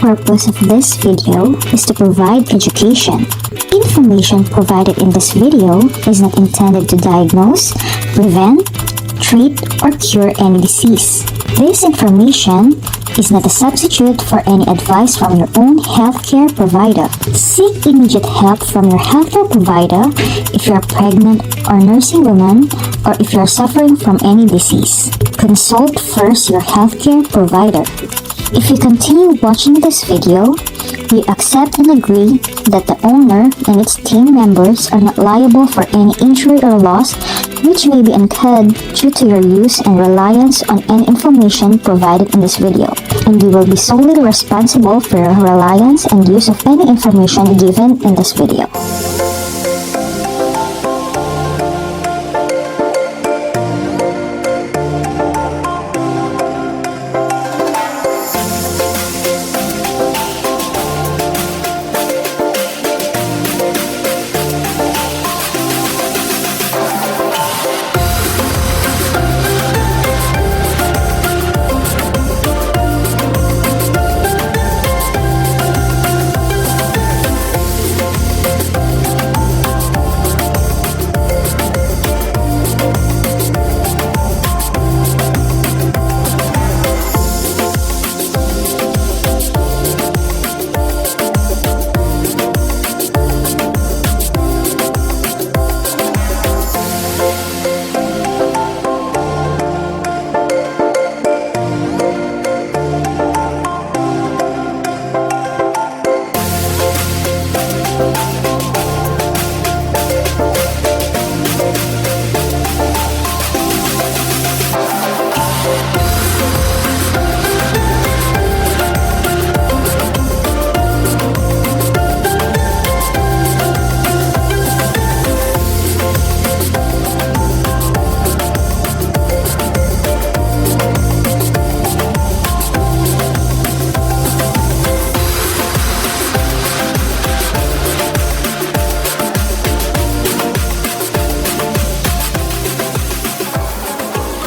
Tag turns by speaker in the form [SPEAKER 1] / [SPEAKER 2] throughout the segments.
[SPEAKER 1] purpose of this video is to provide education. Information provided in this video is not intended to diagnose, prevent, treat, or cure any disease. This information is not a substitute for any advice from your own healthcare provider. Seek immediate help from your healthcare provider if you are pregnant or nursing woman, or if you are suffering from any disease. Consult first your healthcare provider. If you continue watching this video, you accept and agree that the owner and its team members are not liable for any injury or loss which may be incurred due to your use and reliance on any information provided in this video, and you will be solely responsible for your reliance and use of any information given in this video.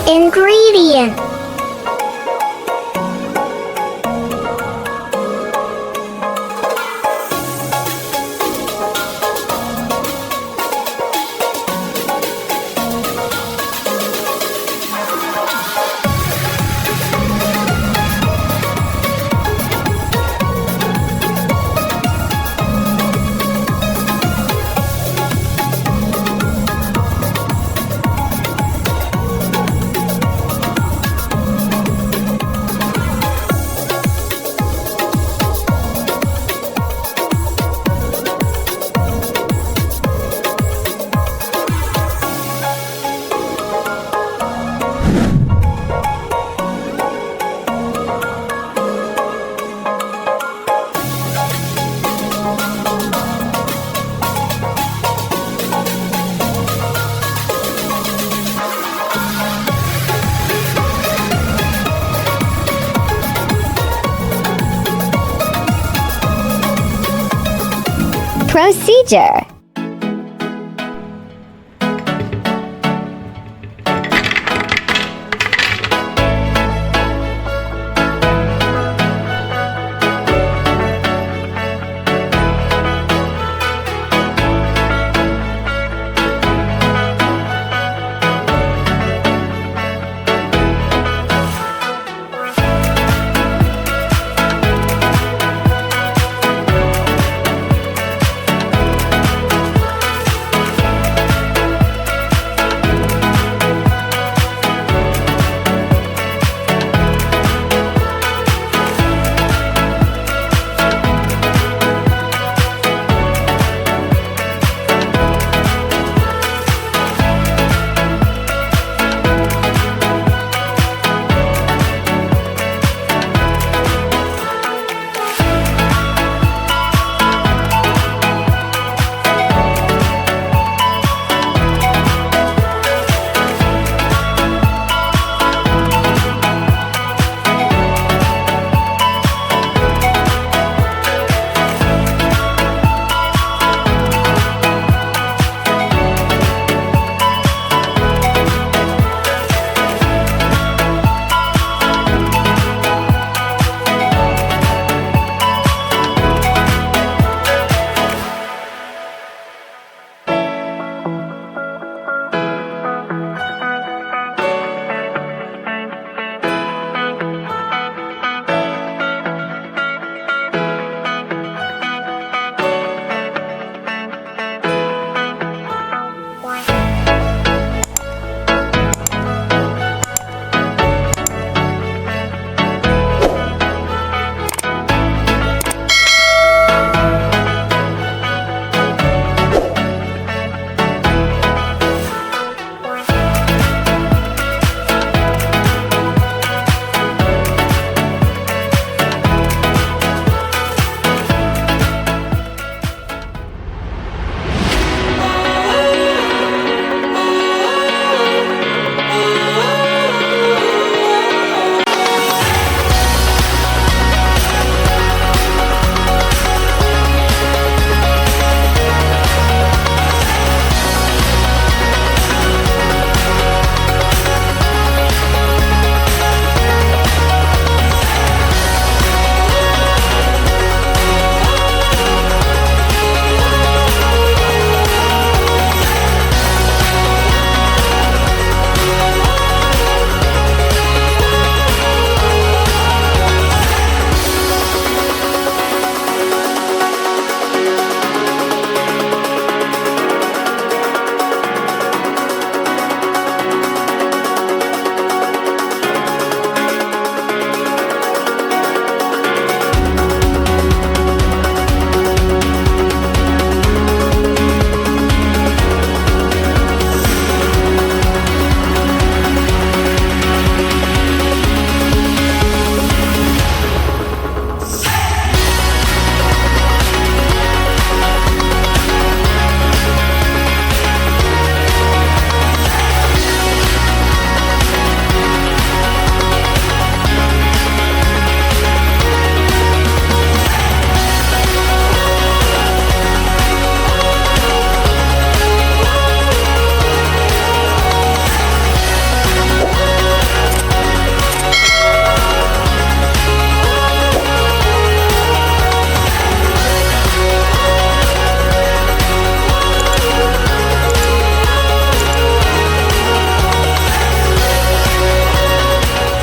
[SPEAKER 2] Ingredient: Procedure: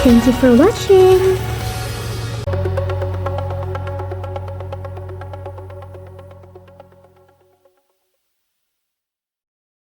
[SPEAKER 2] Thank you for watching!